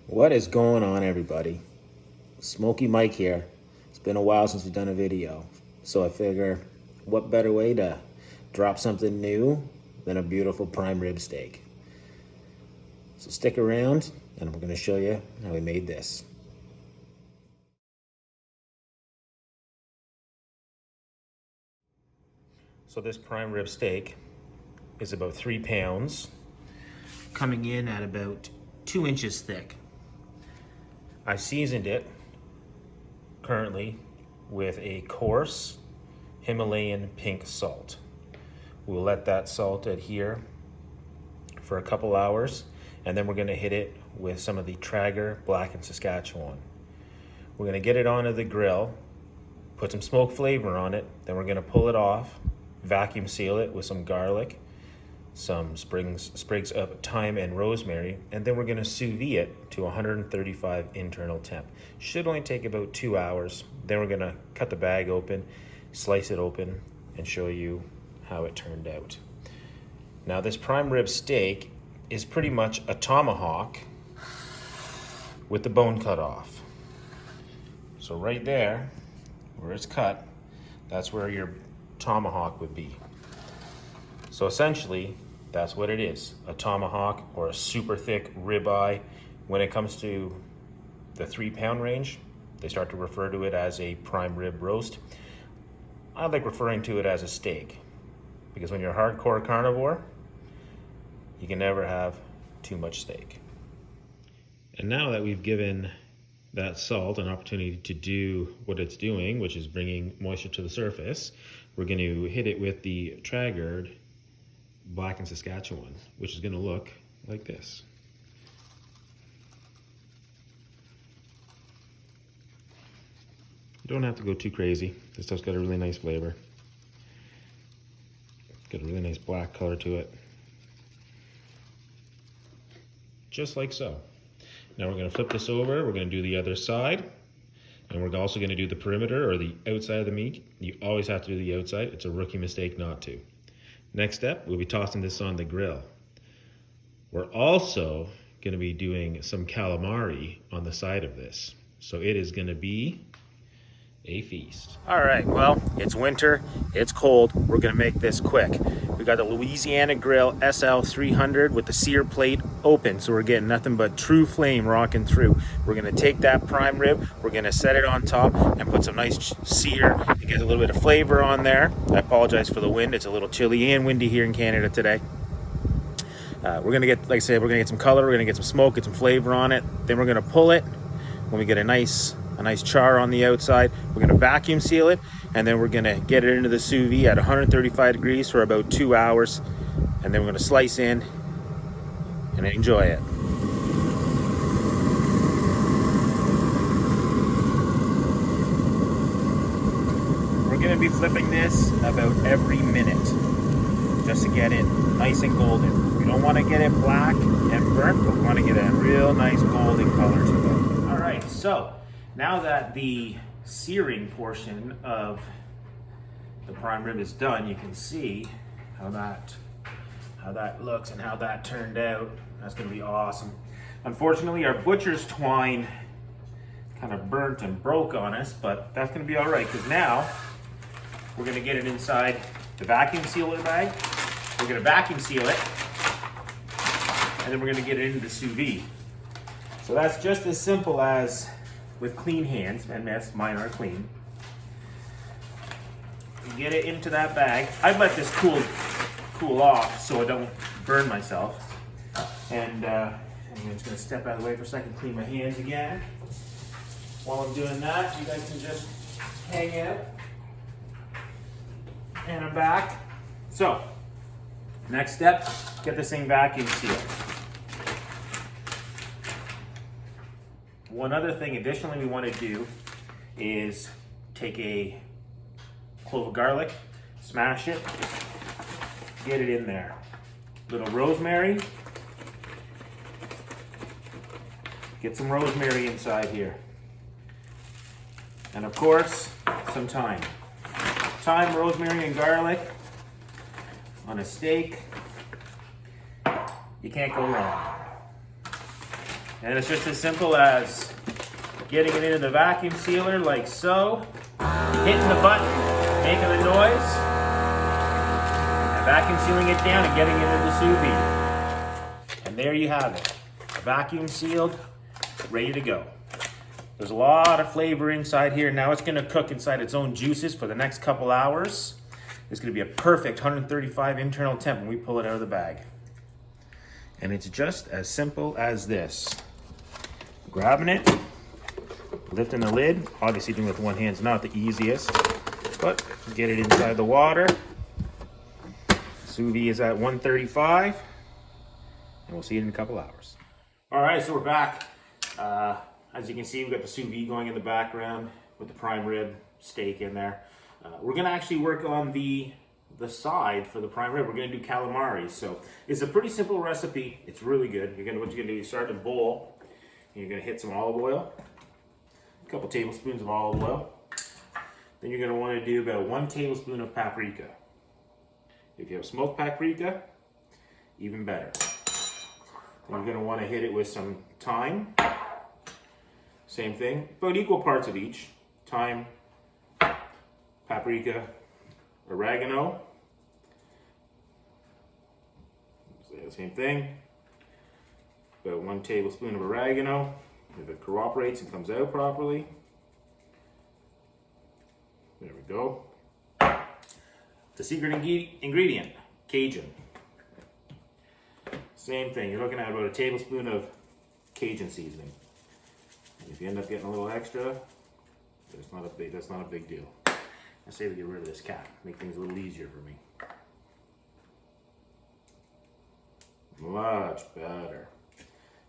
What is going on, everybody? Smoky Mike here. It's been a while since we've done a video, so I figure what better way to drop something new than a beautiful prime rib steak. So stick around and we're going to show you how we made this. So this prime rib steak is about 3 pounds, coming in at about 2 inches thick. I seasoned it currently with a coarse Himalayan pink salt. We'll let that salt adhere for a couple hours, and then we're going to hit it with some of the Traeger Black and Saskatchewan. We're going to get it onto the grill, put some smoke flavor on it, then we're going to pull it off, vacuum seal it with some garlic, some sprigs of thyme and rosemary, and then we're going to sous vide it to 135 internal temp. Should only take about 2 hours. Then we're going to cut the bag open, slice it open, and show you how it turned out. Now this prime rib steak is pretty much a tomahawk with the bone cut off. So right there, where it's cut, that's where your tomahawk would be. So essentially, that's what it is, a tomahawk or a super thick ribeye. When it comes to the 3 pound range, they start to refer to it as a prime rib roast. I like referring to it as a steak, because when you're a hardcore carnivore, you can never have too much steak. And now that we've given that salt an opportunity to do what it's doing, which is bringing moisture to the surface, we're going to hit it with the Traeger Black and Saskatchewan, which is going to look like this. You don't have to go too crazy. This stuff's got a really nice flavor. Got a really nice black color to it. Just like so. Now we're going to flip this over. We're going to do the other side. And we're also going to do the perimeter, or the outside of the meat. You always have to do the outside. It's a rookie mistake not to. Next step, we'll be tossing this on the grill. We're also going to be doing some calamari on the side of this. So it is going to be a feast. All right, well, it's winter, it's cold. We're going to make this quick. We got the Louisiana Grill SL 300 with the sear plate open, so we're getting nothing but true flame rocking through. We're going to take that prime rib, we're going to set it on top and put some nice sear to get a little bit of flavor on there. I apologize for the wind. It's a little chilly and windy here in Canada today. We're going to get, like I said, we're going to get some color, we're going to get some smoke, get some flavor on it. Then we're going to pull it when we get a nice char on the outside. We're going to vacuum seal it, and then we're going to get it into the sous vide at 135 degrees for about 2 hours, and then we're going to slice in and enjoy it. We're going to be flipping this about every minute just to get it nice and golden. We don't want to get it black and burnt, but we want to get a real nice golden color to it. All right, so now that the searing portion of the prime rib is done, you can see how that looks and how that turned out. That's going to be awesome. Unfortunately, our butcher's twine kind of burnt and broke on us, but that's going to be all right, because now we're going to get it inside the vacuum sealer bag. We're going to vacuum seal it, and then we're going to get it into the sous vide. So that's just as simple as, with clean hands, and yes, mine are clean. Get it into that bag. I'd let this cool off so I don't burn myself. And I'm just going to step out of the way for a second, clean my hands again. While I'm doing that, you guys can just hang out. And I'm back. So, next step, get this thing vacuum sealed. One other thing additionally we want to do is take a clove of garlic, smash it, get it in there. Little rosemary. Get some rosemary inside here. And of course, some thyme. Thyme, rosemary, and garlic on a steak. You can't go wrong. And it's just as simple as getting it into the vacuum sealer like so, hitting the button, making the noise, and vacuum sealing it down and getting it into the sous vide. And there you have it, vacuum sealed, ready to go. There's a lot of flavor inside here. Now it's gonna cook inside its own juices for the next couple hours. It's gonna be a perfect 135 internal temp when we pull it out of the bag. And it's just as simple as this. Grabbing it, lifting the lid. Obviously doing it with one hand is not the easiest, but get it inside the water. Sous vide is at 135, and we'll see it in a couple hours. All right, so we're back. As you can see, we've got the sous vide going in the background with the prime rib steak in there. We're gonna actually work on the side for the prime rib. We're gonna do calamari. So it's a pretty simple recipe. It's really good. What you're gonna do, you start in a bowl, and you're gonna hit some olive oil, a couple tablespoons of olive oil. Then you're gonna wanna do about 1 tablespoon of paprika. If you have smoked paprika, even better. Then you're gonna wanna hit it with some thyme. Same thing, about equal parts of each. Thyme, paprika, oregano. Same thing. About 1 tablespoon of oregano. If it cooperates and comes out properly. There we go. The secret ingredient, Cajun. Same thing, you're looking at about 1 tablespoon of Cajun seasoning. And if you end up getting a little extra, that's not a big deal. I say we get rid of this cap, make things a little easier for me. Much better.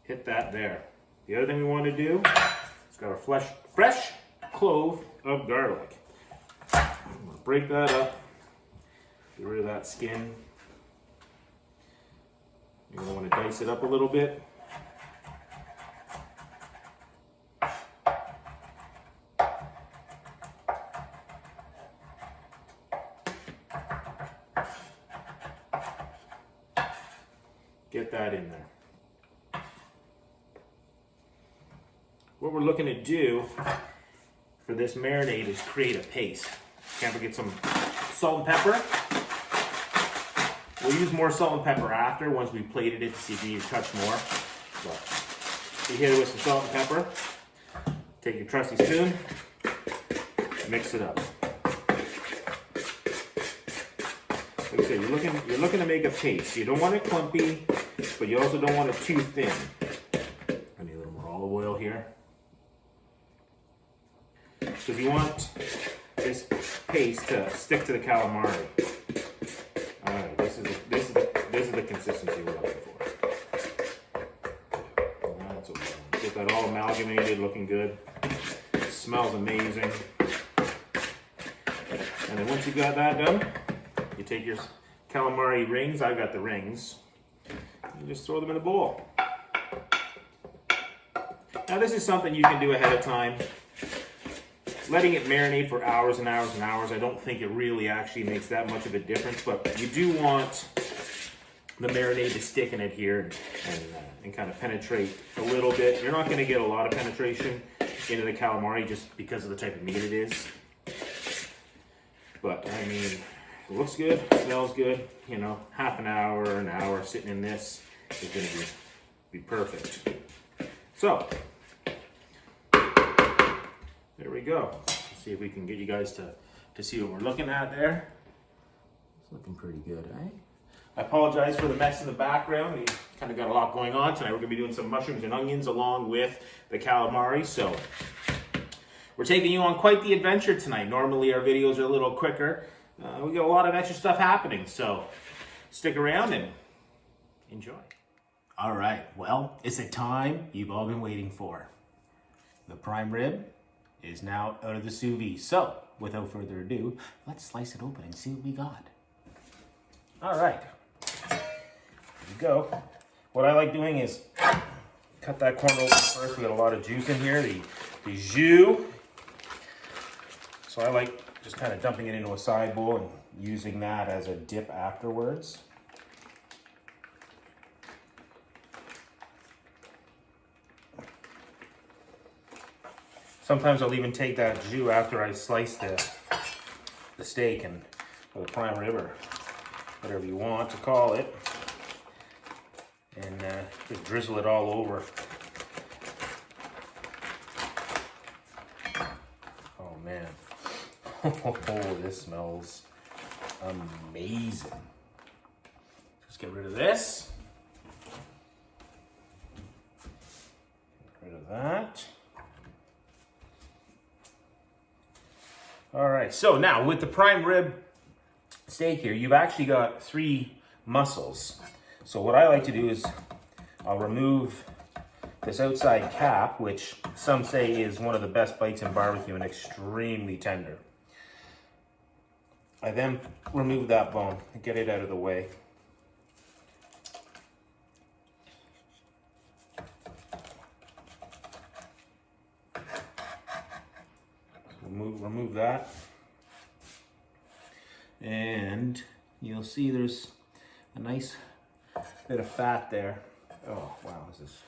Hit that there. The other thing we want to do is got a fresh clove of garlic. I'm gonna break that up, get rid of that skin. You're gonna want to dice it up a little bit. Get that in there. What we're looking to do for this marinade is create a paste. Can't forget some salt and pepper. We'll use more salt and pepper after, once we've plated it, to see if you need to touch more. But you hit it with some salt and pepper. Take your trusty spoon, mix it up. Like I said, you're looking to make a paste. You don't want it clumpy, but you also don't want it too thin. I need a little more olive oil here. So if you want this paste to stick to the calamari, all right, this is the consistency we're looking for. That's what we want. Get that all amalgamated, looking good. It smells amazing. And then once you got that done, you take your calamari rings. I've got the rings. You just throw them in a bowl. Now this is something you can do ahead of time. Letting it marinate for hours and hours and hours, I don't think it really actually makes that much of a difference, but you do want the marinade to stick in it here and kind of penetrate a little bit. You're not going to get a lot of penetration into the calamari just because of the type of meat it is. But I mean, it looks good, smells good, you know, half an hour sitting in this is going to be perfect. So, there we go. Let's see if we can get you guys to see what we're looking at there. It's looking pretty good, eh? I apologize for the mess in the background. We kind of got a lot going on tonight. We're going to be doing some mushrooms and onions along with the calamari. So we're taking you on quite the adventure tonight. Normally our videos are a little quicker. We got a lot of extra stuff happening. So stick around and enjoy. All right. Well, it's the time you've all been waiting for. The prime rib is now out of the sous vide. So without further ado, let's slice it open and see what we got. All right. There we go. What I like doing is cut that corn open first. We got a lot of juice in here, the jus. So I like just kind of dumping it into a side bowl and using that as a dip afterwards. Sometimes I'll even take that jus after I slice the steak, and or the prime rib, or whatever you want to call it, and just drizzle it all over. Oh man, oh, this smells amazing. Just get rid of this. Get rid of that. All right, so now with the prime rib steak here, you've actually got 3 muscles. So what I like to do is I'll remove this outside cap, which some say is one of the best bites in barbecue and extremely tender. I then remove that bone and get it out of the way. Remove that, and you'll see there's a nice bit of fat there. Oh wow, this is.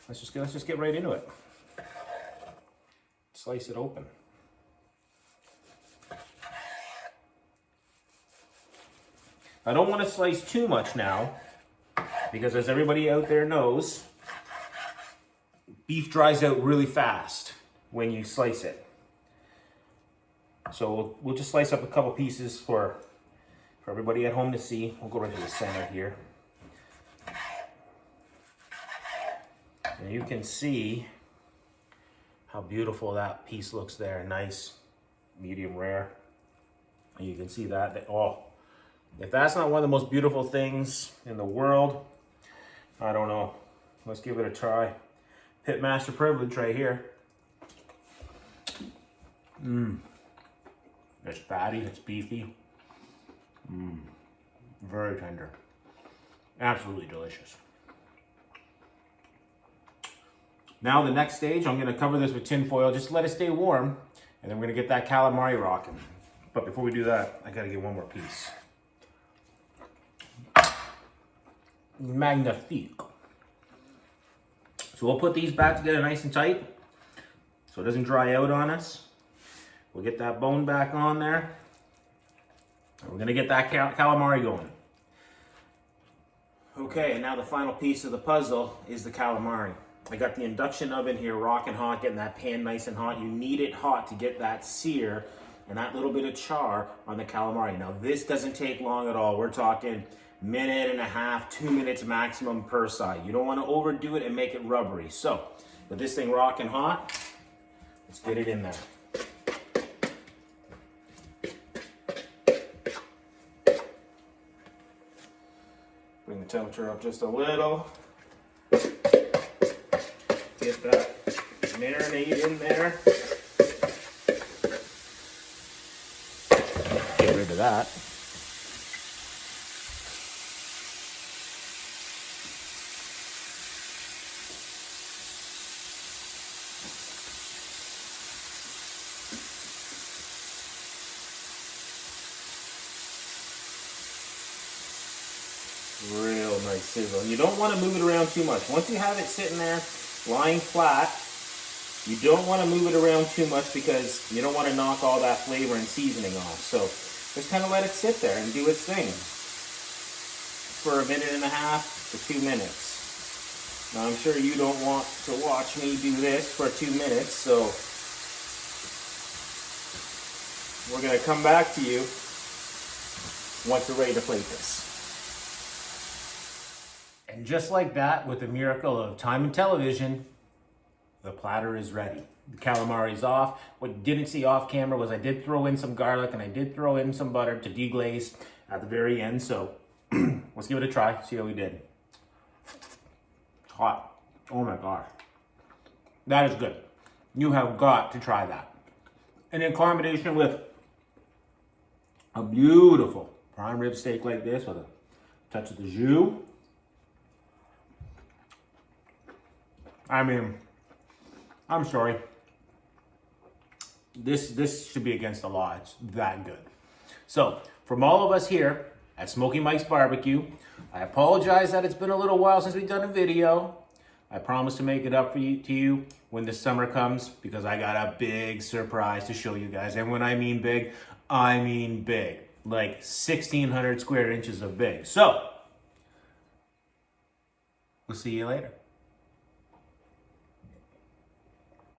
Let's just get right into it. Slice it open. I don't want to slice too much now, because as everybody out there knows, beef dries out really fast when you slice it. So we'll just slice up a couple pieces for everybody at home to see. We'll go right to the center here. And you can see how beautiful that piece looks there. Nice, medium rare. And you can see that, oh, if that's not one of the most beautiful things in the world, I don't know. Let's give it a try. Pitmaster privilege right here. It's fatty, it's beefy. Very tender. Absolutely delicious. Now the next stage, I'm gonna cover this with tin foil, just let it stay warm, and then we're gonna get that calamari rocking. But before we do that, I gotta get one more piece. Magnifique. So we'll put these back together nice and tight so it doesn't dry out on us. We'll get that bone back on there. And we're gonna get that calamari going. Okay, and now the final piece of the puzzle is the calamari. I got the induction oven here rocking hot, getting that pan nice and hot. You need it hot to get that sear and that little bit of char on the calamari. Now this doesn't take long at all. We're talking 1.5, 2 minutes maximum per side. You don't want to overdo it and make it rubbery. So, with this thing rocking hot, let's get it in there. Bring the temperature up just a little. Get that marinade in there. Get rid of that. Real nice sizzle. You don't want to move it around too much. Once you have it sitting there, lying flat, you don't want to move it around too much because you don't want to knock all that flavor and seasoning off. So just kind of let it sit there and do its thing for 1.5 to 2 minutes. Now I'm sure you don't want to watch me do this for 2 minutes, so we're going to come back to you once we're ready to plate this. And just like that, with the miracle of time and television, the platter is ready. The calamari's off. What you didn't see off camera was I did throw in some garlic and I did throw in some butter to deglaze at the very end. So let's give it a try, see how we did. Hot. Oh my gosh. That is good. You have got to try that. And in combination with a beautiful prime rib steak like this with a touch of the jus. I mean, I'm sorry. This should be against the law. It's that good. So, from all of us here at Smoky Mike's Barbecue, I apologize that it's been a little while since we've done a video, I promise to make it up to you when the summer comes, because I got a big surprise to show you guys. And when I mean big, I mean big. Like 1,600 square inches of big. So, we'll see you later.